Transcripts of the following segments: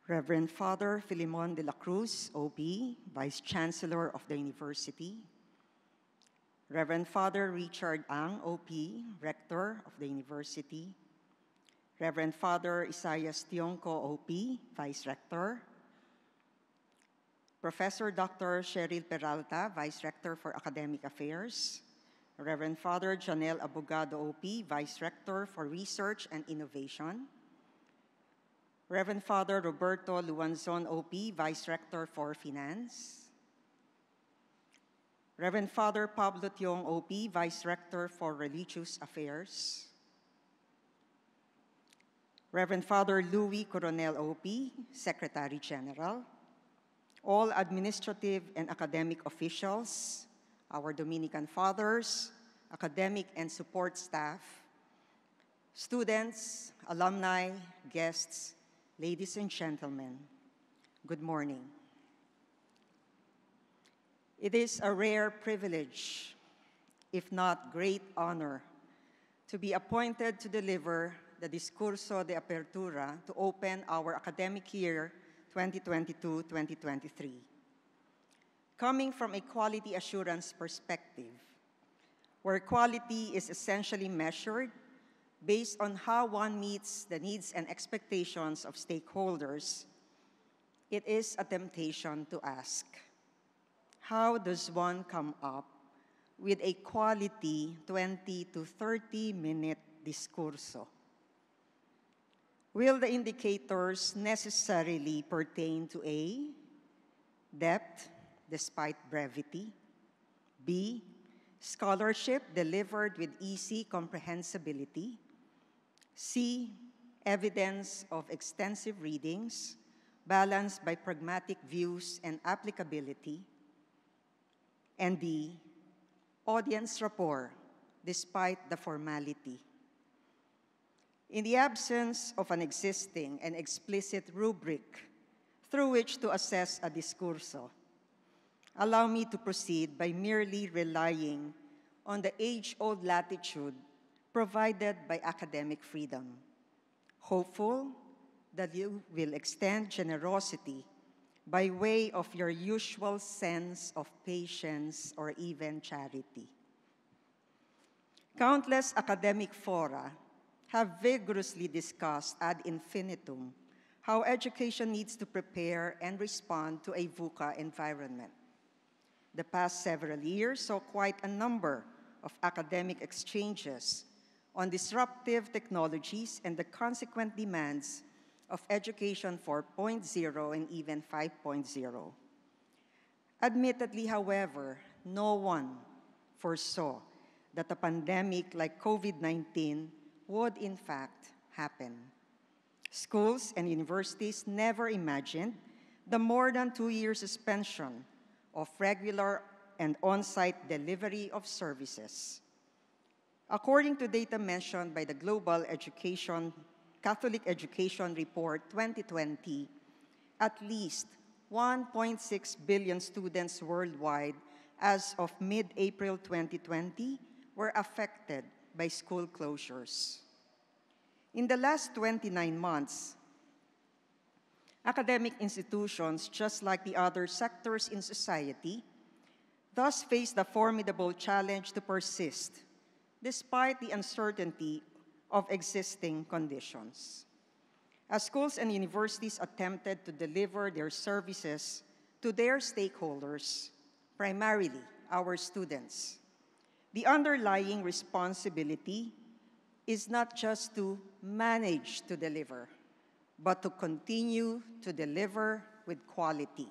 Reverend Father Filimon de la Cruz, OB, Vice Chancellor of the University. Reverend Father Richard Ang, OP, Rector of the University. Reverend Father Isaias Tionco, OP, Vice Rector. Professor Dr. Cheryl Peralta, Vice Rector for Academic Affairs. Reverend Father Janelle Abogado, OP, Vice Rector for Research and Innovation. Reverend Father Roberto Luanzon, OP, Vice Rector for Finance. Reverend Father Pablo Tiong, OP, Vice Rector for Religious Affairs. Reverend Father Louis Coronel, OP, Secretary General. All administrative and academic officials, our Dominican Fathers, academic and support staff, students, alumni, guests, ladies and gentlemen, good morning. It is a rare privilege, if not great honor, to be appointed to deliver the Discurso de Apertura to open our academic year 2022-2023. Coming from a quality assurance perspective, where quality is essentially measured based on how one meets the needs and expectations of stakeholders, it is a temptation to ask, how does one come up with a quality 20 to 30-minute discurso? Will the indicators necessarily pertain to A, depth despite brevity, B, scholarship delivered with easy comprehensibility, C, evidence of extensive readings balanced by pragmatic views and applicability, and D, audience rapport despite the formality? In the absence of an existing and explicit rubric through which to assess a discurso, allow me to proceed by merely relying on the age-old latitude provided by academic freedom, hopeful that you will extend generosity by way of your usual sense of patience or even charity. Countless academic fora have vigorously discussed ad infinitum how education needs to prepare and respond to a VUCA environment. The past several years saw quite a number of academic exchanges on disruptive technologies and the consequent demands of Education 4.0 and even 5.0. Admittedly, however, no one foresaw that a pandemic like COVID-19 would in fact happen. Schools and universities never imagined the more than 2-year suspension of regular and on-site delivery of services. According to data mentioned by the Global Catholic Education Report 2020, at least 1.6 billion students worldwide as of mid-April 2020 were affected by school closures. In the last 29 months, academic institutions, just like the other sectors in society, thus face the formidable challenge to persist despite the uncertainty of existing conditions. As schools and universities attempted to deliver their services to their stakeholders, primarily our students, the underlying responsibility is not just to manage to deliver, but to continue to deliver with quality.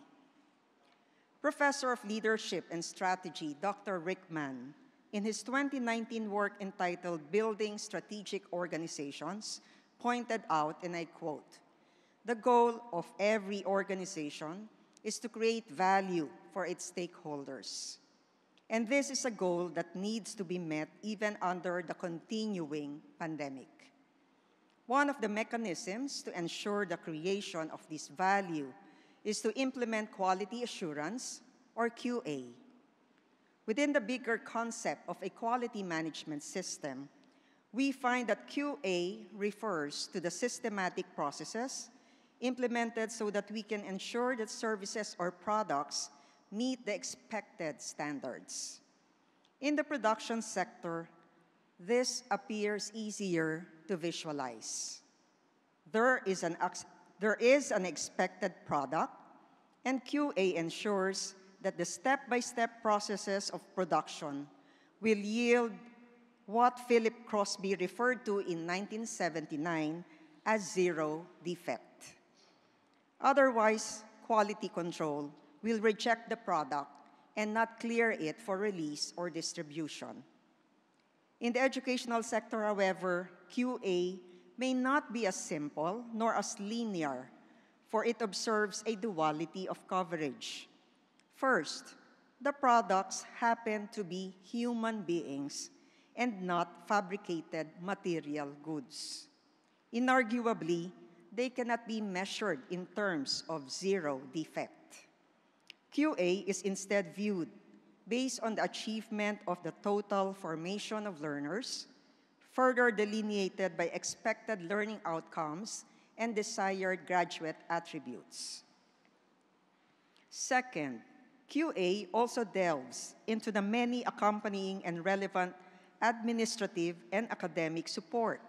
Professor of Leadership and Strategy, Dr. Rick Mann, in his 2019 work entitled Building Strategic Organizations, pointed out, and I quote, "The goal of every organization is to create value for its stakeholders. And this is a goal that needs to be met even under the continuing pandemic. One of the mechanisms to ensure the creation of this value is to implement quality assurance, or QA. Within the bigger concept of a quality management system, we find that QA refers to the systematic processes implemented so that we can ensure that services or products meet the expected standards. In the production sector, this appears easier to visualize. There is an expected product, and QA ensures that the step-by-step processes of production will yield what Philip Crosby referred to in 1979 as zero defect. Otherwise, quality control will reject the product and not clear it for release or distribution. In the educational sector, however, QA may not be as simple nor as linear, for it observes a duality of coverage. First, the products happen to be human beings and not fabricated material goods. Inarguably, they cannot be measured in terms of zero defect. QA is instead viewed based on the achievement of the total formation of learners, further delineated by expected learning outcomes and desired graduate attributes. Second, QA also delves into the many accompanying and relevant administrative and academic support,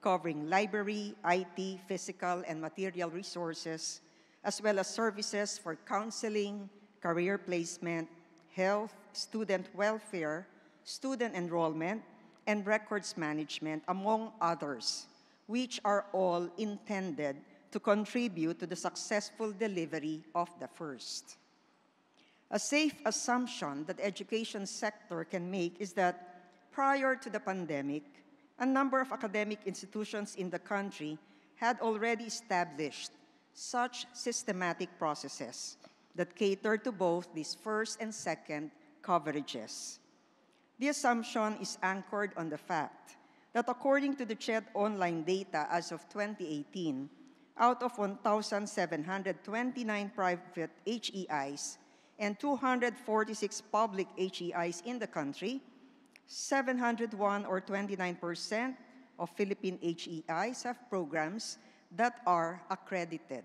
covering library, IT, physical, and material resources, as well as services for counseling, career placement, health, student welfare, student enrollment, and records management, among others, which are all intended to contribute to the successful delivery of the first. A safe assumption that the education sector can make is that prior to the pandemic, a number of academic institutions in the country had already established such systematic processes that cater to both these first and second coverages. The assumption is anchored on the fact that according to the CHED online data as of 2018, out of 1,729 private HEIs and 246 public HEIs in the country, 701 or 29% of Philippine HEIs have programs that are accredited,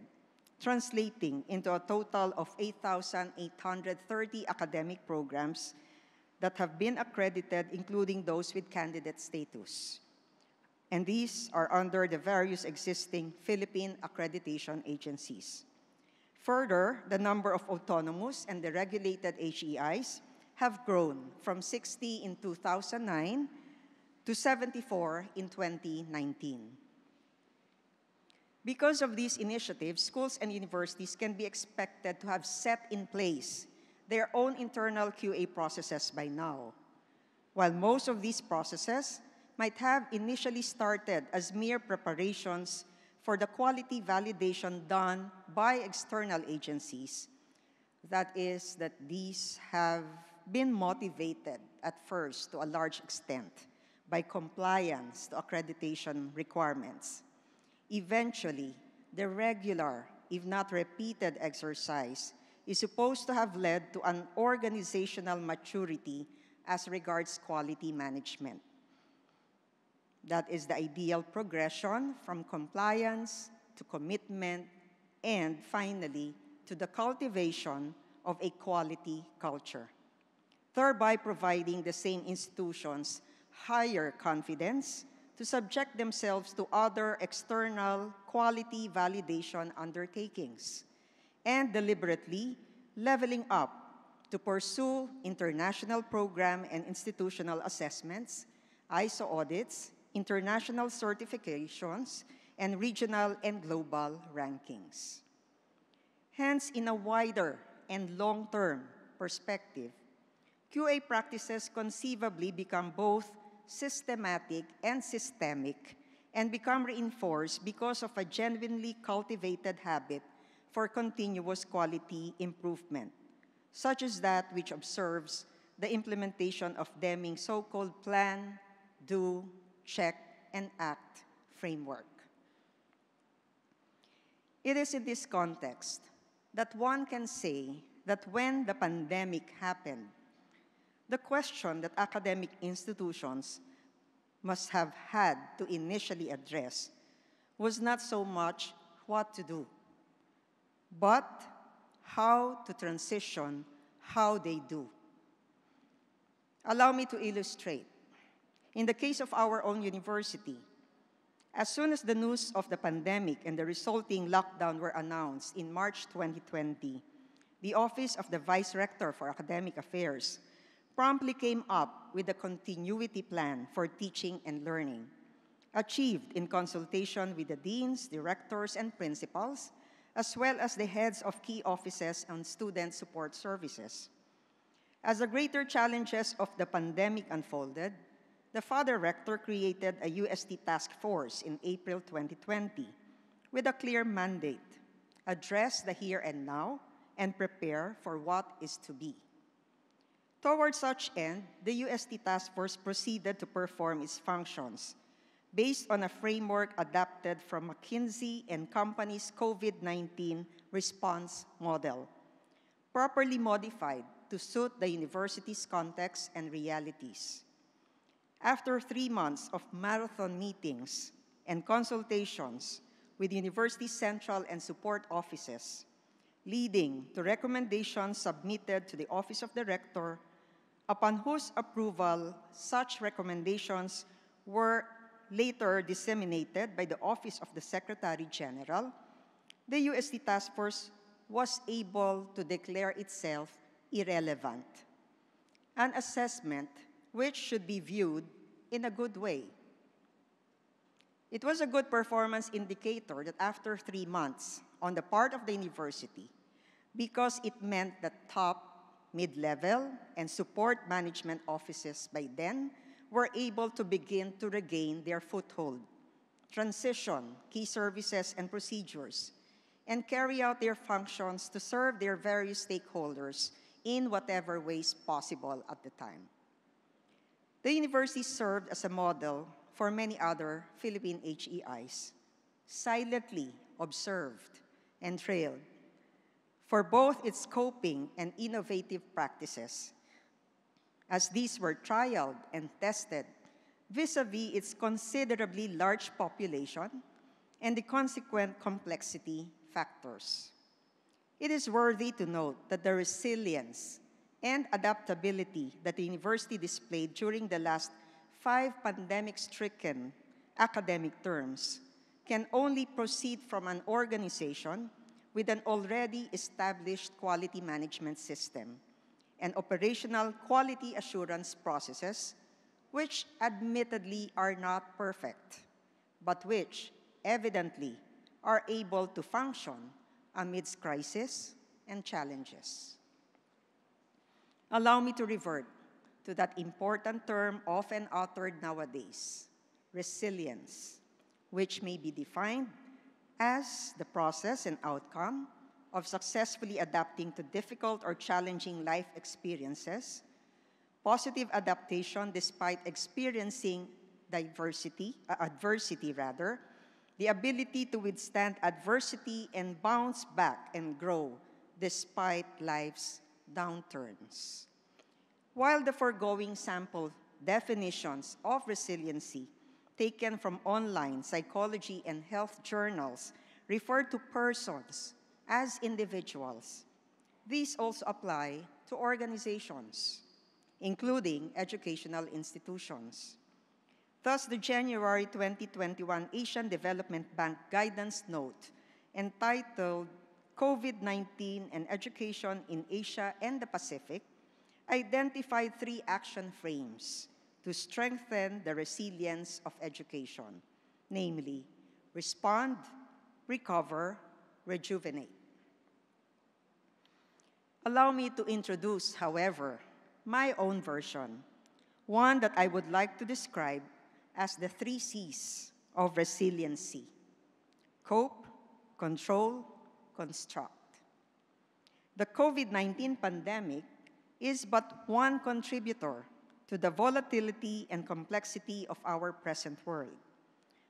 translating into a total of 8,830 academic programs that have been accredited, including those with candidate status. And these are under the various existing Philippine accreditation agencies. Further, the number of autonomous and deregulated HEIs have grown from 60 in 2009 to 74 in 2019. Because of these initiatives, schools and universities can be expected to have set in place their own internal QA processes by now. While most of these processes might have initially started as mere preparations for the quality validation done by external agencies, that is, that these have been motivated at first to a large extent by compliance to accreditation requirements. Eventually, the regular, if not repeated exercise is supposed to have led to an organizational maturity as regards quality management. That is the ideal progression from compliance to commitment and finally to the cultivation of a quality culture, thereby providing the same institutions higher confidence to subject themselves to other external quality validation undertakings, and deliberately leveling up to pursue international program and institutional assessments, ISO audits, international certifications, and regional and global rankings. Hence, in a wider and long-term perspective, QA practices conceivably become both systematic and systemic and become reinforced because of a genuinely cultivated habit for continuous quality improvement, such as that which observes the implementation of Deming's so-called plan, do, check, and act framework. It is in this context that one can say that when the pandemic happened, the question that academic institutions must have had to initially address was not so much what to do, but how to transition how they do. Allow me to illustrate. In the case of our own university, as soon as the news of the pandemic and the resulting lockdown were announced in March 2020, the Office of the Vice Rector for Academic Affairs promptly came up with a continuity plan for teaching and learning, achieved in consultation with the deans, directors, and principals, as well as the heads of key offices and student support services. As the greater challenges of the pandemic unfolded, the Father Rector created a UST task force in April 2020 with a clear mandate: address the here and now and prepare for what is to be. Toward such end, the UST task force proceeded to perform its functions based on a framework adapted from McKinsey and Company's COVID-19 response model, properly modified to suit the university's context and realities. After 3 months of marathon meetings and consultations with university central and support offices, leading to recommendations submitted to the Office of the Rector, upon whose approval such recommendations were later disseminated by the Office of the Secretary General, the UST Task Force was able to declare itself irrelevant, an assessment which should be viewed in a good way. It was a good performance indicator that after 3 months on the part of the university, because it meant that top, mid-level, and support management offices by then were able to begin to regain their foothold, transition key services and procedures, and carry out their functions to serve their various stakeholders in whatever ways possible at the time. The university served as a model for many other Philippine HEIs, silently observed and trailed for both its coping and innovative practices, as these were trialed and tested vis-a-vis its considerably large population and the consequent complexity factors. It is worthy to note that the resilience and adaptability that the university displayed during the last 5 pandemic-stricken academic terms can only proceed from an organization with an already established quality management system and operational quality assurance processes, which admittedly are not perfect, but which evidently are able to function amidst crisis and challenges. Allow me to revert to that important term often uttered nowadays, resilience, which may be defined as the process and outcome of successfully adapting to difficult or challenging life experiences, positive adaptation despite experiencing adversity, the ability to withstand adversity and bounce back and grow despite life's downturns. While the foregoing sample definitions of resiliency taken from online psychology and health journals refer to persons as individuals, these also apply to organizations, including educational institutions. Thus, the January 2021 Asian Development Bank Guidance Note, entitled COVID-19 and Education in Asia and the Pacific, identified 3 action frames to strengthen the resilience of education, namely, respond, recover, rejuvenate. Allow me to introduce, however, my own version, one that I would like to describe as the 3 C's of resiliency: cope, control, construct. The COVID-19 pandemic is but one contributor to the volatility and complexity of our present world.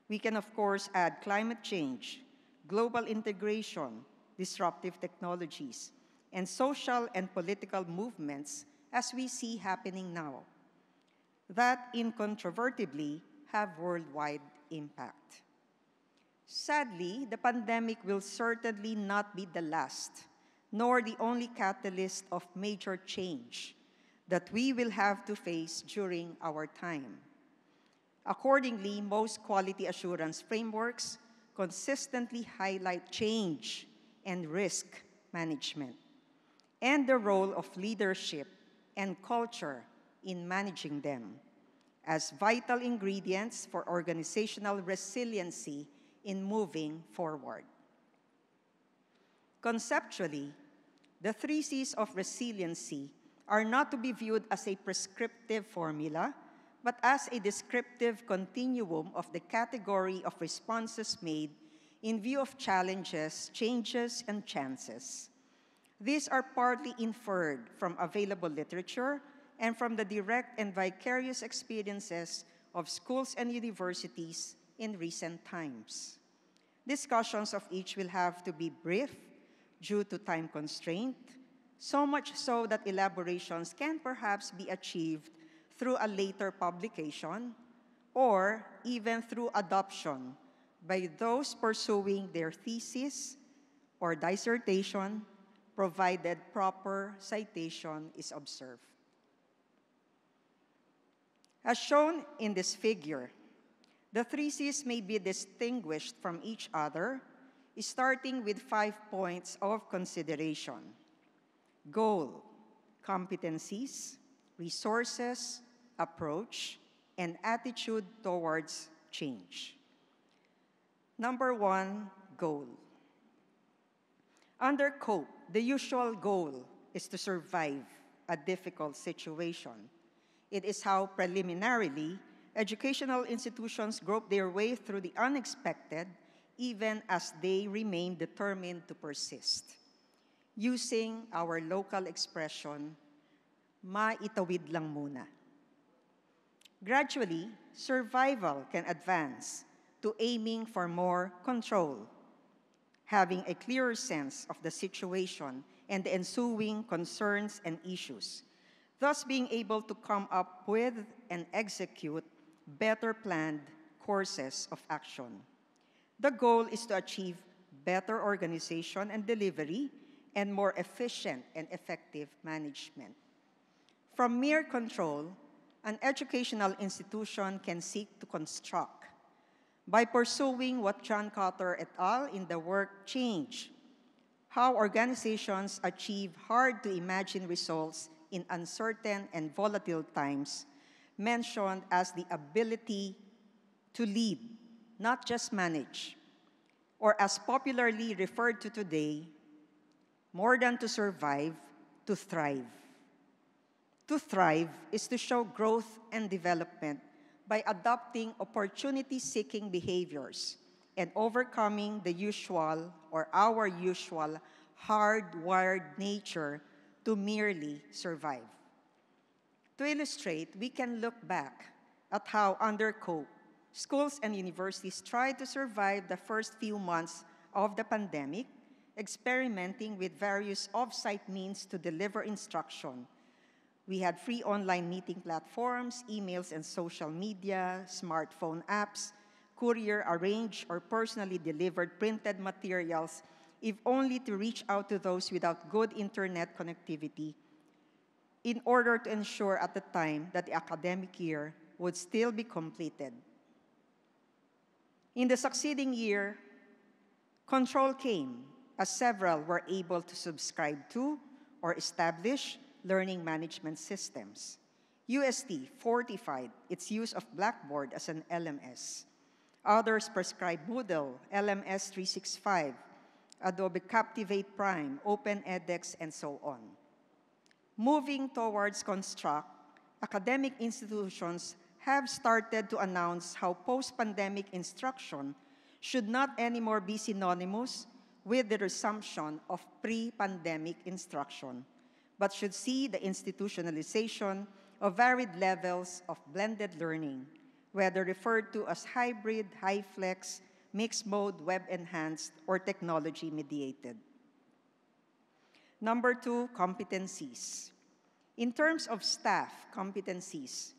We can, of course, add climate change, global integration, disruptive technologies, and social and political movements as we see happening now, that incontrovertibly have worldwide impact. Sadly, the pandemic will certainly not be the last, nor the only catalyst of major change that we will have to face during our time. Accordingly, most quality assurance frameworks consistently highlight change and risk management and the role of leadership and culture in managing them as vital ingredients for organizational resiliency in moving forward. Conceptually, the 3 Cs of resiliency are not to be viewed as a prescriptive formula, but as a descriptive continuum of the category of responses made in view of challenges, changes, and chances. These are partly inferred from available literature and from the direct and vicarious experiences of schools and universities in recent times. Discussions of each will have to be brief due to time constraint, so much so that elaborations can perhaps be achieved through a later publication or even through adoption by those pursuing their thesis or dissertation, provided proper citation is observed. As shown in this figure, the 3 Cs may be distinguished from each other, starting with 5 points of consideration: goal, competencies, resources, approach, and attitude towards change. Number 1, goal. Under COPE, the usual goal is to survive a difficult situation. It is how preliminarily educational institutions grope their way through the unexpected, even as they remain determined to persist. Using our local expression, maitawid lang muna. Gradually, survival can advance to aiming for more control, having a clearer sense of the situation and the ensuing concerns and issues, thus being able to come up with and execute better planned courses of action. The goal is to achieve better organization and delivery and more efficient and effective management. From mere control, an educational institution can seek to construct by pursuing what John Kotter et al. In the work Change, how organizations achieve hard-to-imagine results in uncertain and volatile times, mentioned as the ability to lead, not just manage, or as popularly referred to today, more than to survive, to thrive. To thrive is to show growth and development by adopting opportunity-seeking behaviors and overcoming the usual or our usual hardwired nature to merely survive. To illustrate, we can look back at how under COPE, schools and universities tried to survive the first few months of the pandemic, experimenting with various off-site means to deliver instruction. We had free online meeting platforms, emails and social media, smartphone apps, courier-arranged or personally delivered printed materials, if only to reach out to those without good internet connectivity, in order to ensure at the time that the academic year would still be completed. In the succeeding year, control came as several were able to subscribe to or establish learning management systems. UST fortified its use of Blackboard as an LMS. Others prescribed Moodle, LMS 365, Adobe Captivate Prime, Open edX, and so on. Moving towards Construct, academic institutions have started to announce how post-pandemic instruction should not anymore be synonymous with the resumption of pre-pandemic instruction, but should see the institutionalization of varied levels of blended learning, whether referred to as hybrid, high-flex, mixed-mode, web-enhanced, or technology-mediated. Number 2, competencies. In terms of staff competencies,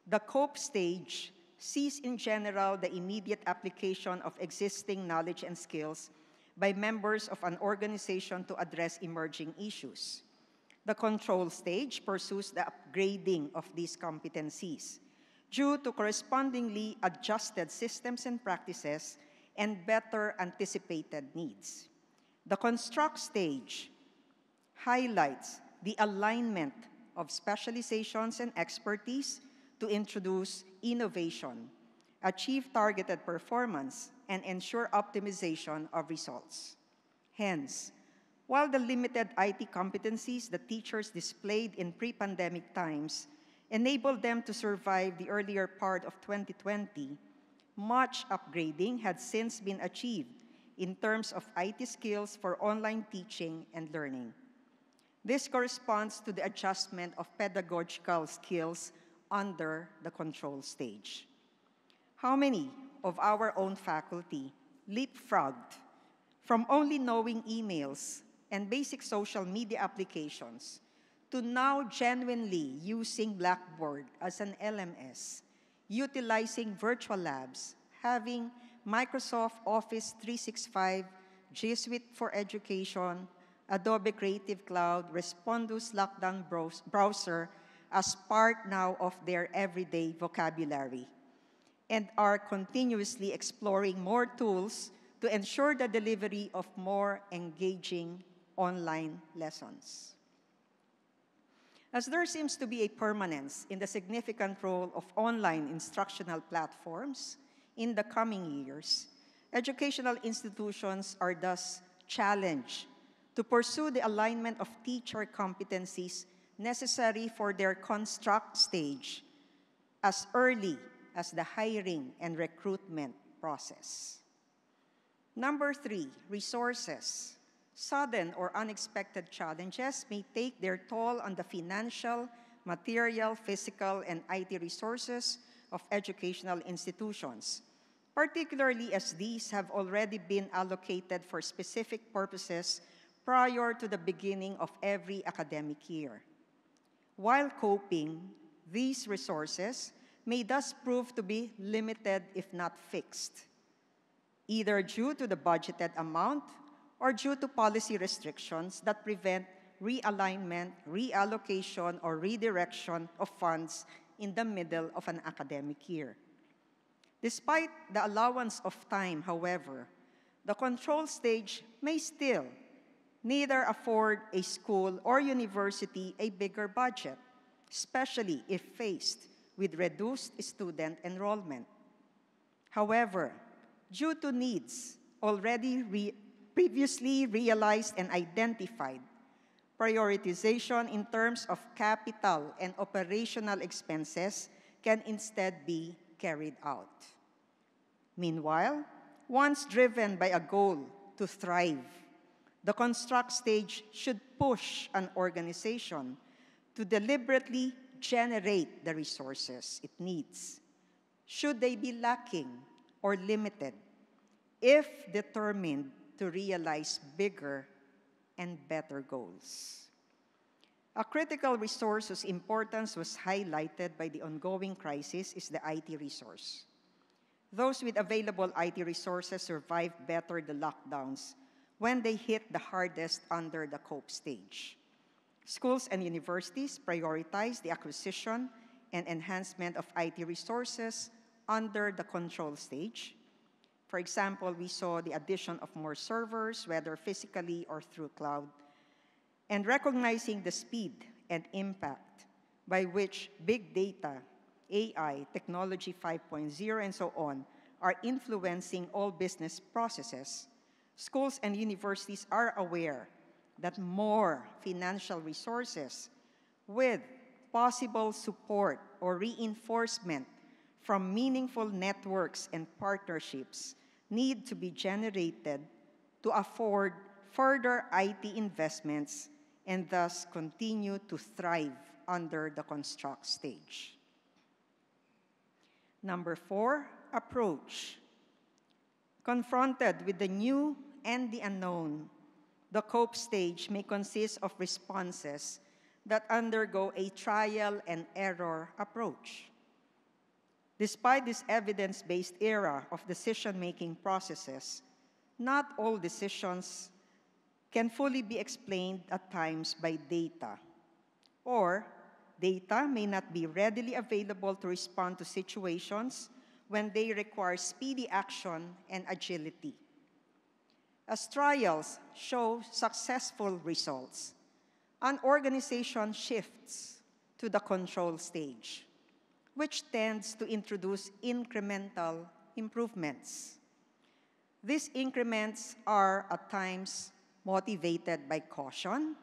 the COPE stage sees in general the immediate application of existing knowledge and skills by members of an organization to address emerging issues. The control stage pursues the upgrading of these competencies due to correspondingly adjusted systems and practices and better anticipated needs. The construct stage highlights the alignment of specializations and expertise to introduce innovation, achieve targeted performance, and ensure optimization of results. Hence, while the limited IT competencies that teachers displayed in pre-pandemic times enabled them to survive the earlier part of 2020, much upgrading had since been achieved in terms of IT skills for online teaching and learning. This corresponds to the adjustment of pedagogical skills under the control stage. How many of our own faculty leapfrogged from only knowing emails and basic social media applications to now genuinely using Blackboard as an LMS, utilizing virtual labs, having Microsoft Office 365, G Suite for Education, Adobe Creative Cloud, Respondus Lockdown Browser as part now of their everyday vocabulary, and are continuously exploring more tools to ensure the delivery of more engaging online lessons. As there seems to be a permanence in the significant role of online instructional platforms in the coming years, educational institutions are thus challenged to pursue the alignment of teacher competencies necessary for their construct stage as early as the hiring and recruitment process. Number 3, resources. Sudden or unexpected challenges may take their toll on the financial, material, physical, and IT resources of educational institutions, particularly as these have already been allocated for specific purposes prior to the beginning of every academic year. While coping, these resources may thus prove to be limited if not fixed, either due to the budgeted amount or due to policy restrictions that prevent realignment, reallocation, or redirection of funds in the middle of an academic year. Despite the allowance of time, however, the control stage may still neither afford a school or university a bigger budget, especially if faced with reduced student enrollment. However, due to needs already previously realized and identified, prioritization in terms of capital and operational expenses can instead be carried out. Meanwhile, once driven by a goal to thrive, the construct stage should push an organization to deliberately generate the resources it needs, should they be lacking or limited, if determined to realize bigger and better goals. A critical resource whose importance was highlighted by the ongoing crisis is the IT resource. Those with available IT resources survived better the lockdowns when they hit the hardest under the cope stage. Schools and universities prioritized the acquisition and enhancement of IT resources under the control stage. For example, we saw the addition of more servers, whether physically or through cloud, and recognizing the speed and impact by which big data, AI, technology 5.0, and so on are influencing all business processes, schools and universities are aware that more financial resources with possible support or reinforcement from meaningful networks and partnerships need to be generated to afford further IT investments and thus continue to thrive under the construct stage. Number 4, approach. Confronted with the new and the unknown, the cope stage may consist of responses that undergo a trial and error approach. Despite this evidence-based era of decision-making processes, not all decisions can fully be explained at times by data, or data may not be readily available to respond to situations when they require speedy action and agility. As trials show successful results, an organization shifts to the control stage, which tends to introduce incremental improvements. These increments are at times motivated by caution,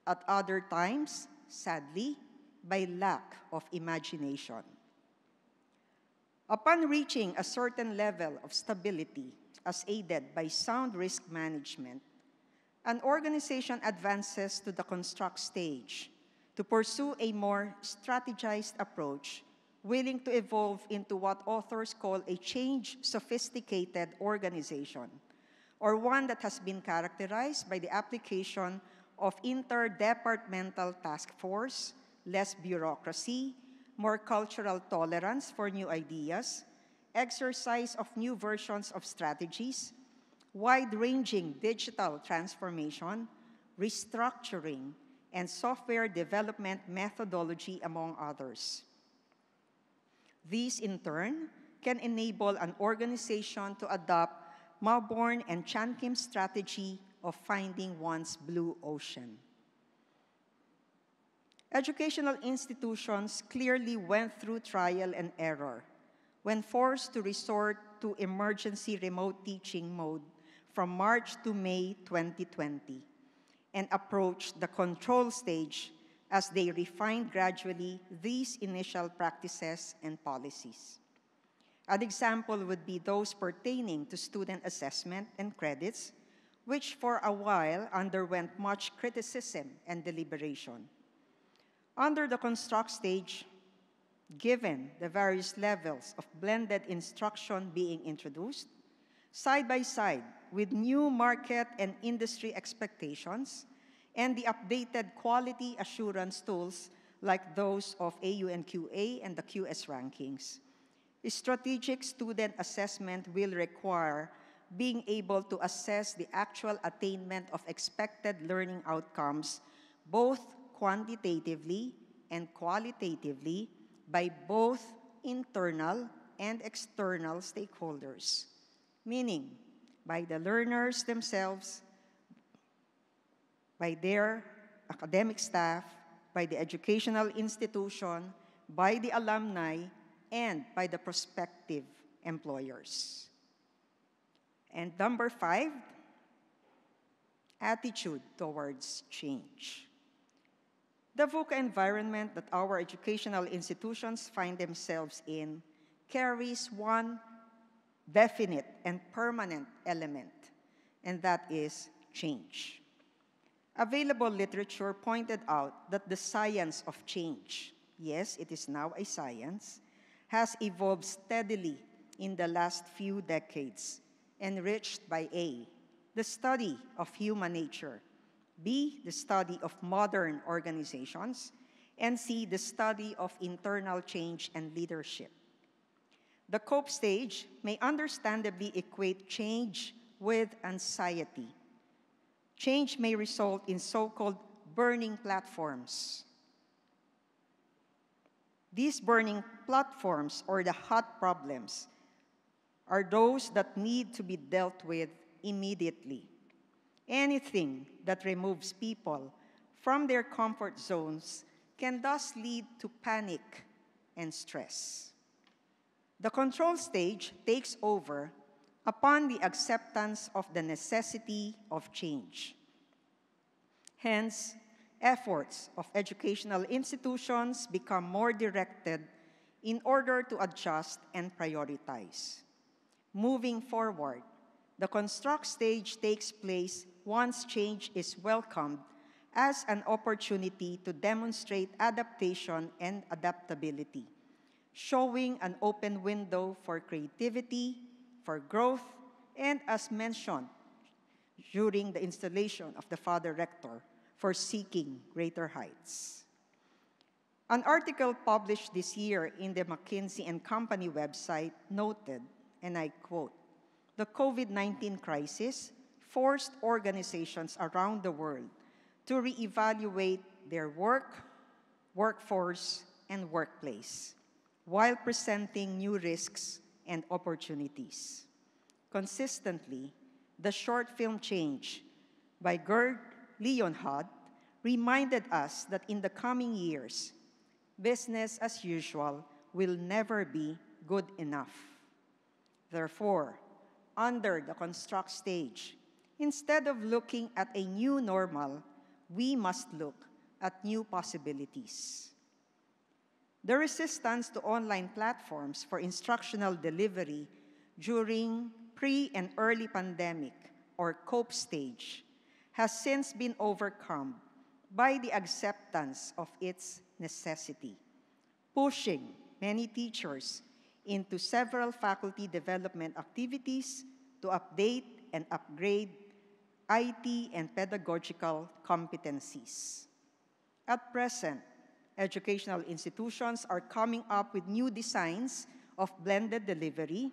at other times, sadly, by lack of imagination. Upon reaching a certain level of stability, as aided by sound risk management, an organization advances to the construct stage to pursue a more strategized approach, willing to evolve into what authors call a change-sophisticated organization, or one that has been characterized by the application of interdepartmental task force, less bureaucracy, more cultural tolerance for new ideas, exercise of new versions of strategies, wide-ranging digital transformation, restructuring, and software development methodology, among others. These, in turn, can enable an organization to adopt Mauborgne and Chan Kim's strategy of finding one's blue ocean. Educational institutions clearly went through trial and error when forced to resort to emergency remote teaching mode from March to May 2020 and approached the control stage as they refined gradually these initial practices and policies. An example would be those pertaining to student assessment and credits, which for a while underwent much criticism and deliberation. Under the construct stage, given the various levels of blended instruction being introduced, side by side with new market and industry expectations, and the updated quality assurance tools like those of AUNQA and the QS rankings, strategic student assessment will require being able to assess the actual attainment of expected learning outcomes, both quantitatively and qualitatively, by both internal and external stakeholders, meaning by the learners themselves, by their academic staff, by the educational institution, by the alumni, and by the prospective employers. And number 5, attitude towards change. The VUCA environment that our educational institutions find themselves in carries one definite and permanent element, and that is change. Available literature pointed out that the science of change, yes, it is now a science, has evolved steadily in the last few decades, enriched by A, the study of human nature, B, the study of modern organizations, and C, the study of internal change and leadership. The COPE stage may understandably equate change with anxiety. Change may result in so-called burning platforms. These burning platforms, or the hot problems, are those that need to be dealt with immediately. Anything that removes people from their comfort zones can thus lead to panic and stress. The control stage takes over upon the acceptance of the necessity of change. Hence, efforts of educational institutions become more directed in order to adjust and prioritize. Moving forward, the construct stage takes place once change is welcomed as an opportunity to demonstrate adaptation and adaptability, showing an open window for creativity, for growth, and as mentioned during the installation of the Father Rector, for seeking greater heights. An article published this year in the McKinsey & Company website noted, and I quote, "The COVID-19 crisis forced organizations around the world to reevaluate their work, workforce, and workplace, while presenting new risks and opportunities." Consistently, the short film Change by Gerd Leonhard reminded us that in the coming years, business as usual will never be good enough. Therefore, under the construct stage, instead of looking at a new normal, we must look at new possibilities. The resistance to online platforms for instructional delivery during pre- and early pandemic, or COPE stage, has since been overcome by the acceptance of its necessity, pushing many teachers into several faculty development activities to update and upgrade IT and pedagogical competencies. At present, educational institutions are coming up with new designs of blended delivery,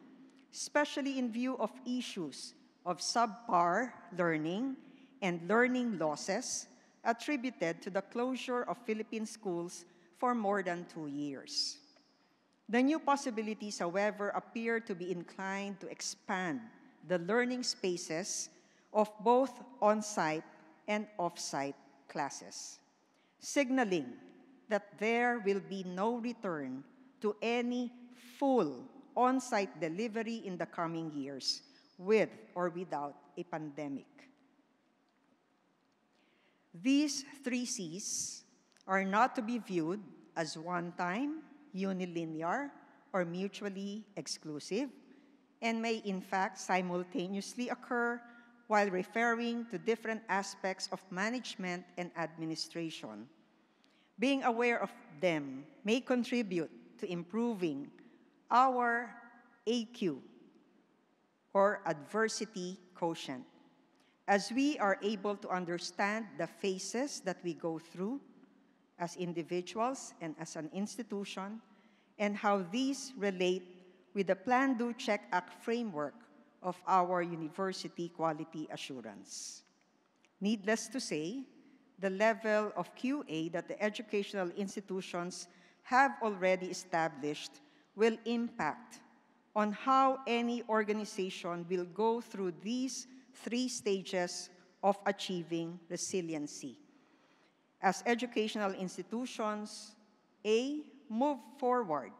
especially in view of issues of subpar learning and learning losses attributed to the closure of Philippine schools for more than 2 years. The new possibilities, however, appear to be inclined to expand the learning spaces of both on-site and off-site classes, signaling that there will be no return to any full on-site delivery in the coming years, with or without a pandemic. These 3 C's are not to be viewed as one-time, unilinear, or mutually exclusive, and may in fact simultaneously occur while referring to different aspects of management and administration. Being aware of them may contribute to improving our AQ, or adversity quotient, as we are able to understand the phases that we go through as individuals and as an institution, and how these relate with the Plan, Do, Check, Act framework of our university quality assurance. Needless to say, the level of QA that the educational institutions have already established will impact on how any organization will go through these 3 stages of achieving resiliency. As educational institutions, A, move forward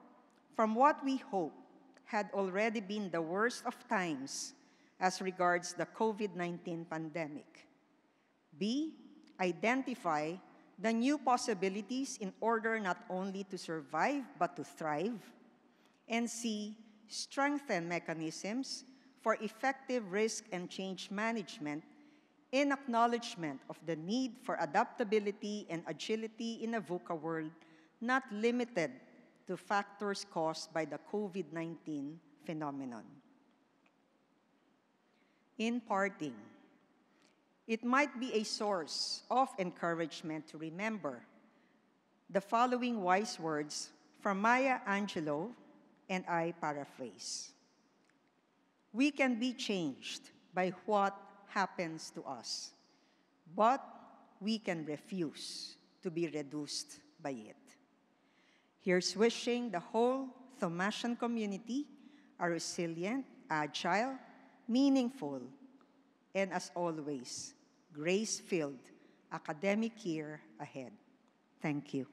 from what we hope had already been the worst of times as regards the COVID-19 pandemic. B, identify the new possibilities in order not only to survive but to thrive. And C, strengthen mechanisms for effective risk and change management in acknowledgement of the need for adaptability and agility in a VUCA world not limited to factors caused by the COVID-19 phenomenon. In parting, it might be a source of encouragement to remember the following wise words from Maya Angelou, and I paraphrase. We can be changed by what happens to us, but we can refuse to be reduced by it. Here's wishing the whole Thomasian community a resilient, agile, meaningful, and as always, grace-filled academic year ahead. Thank you.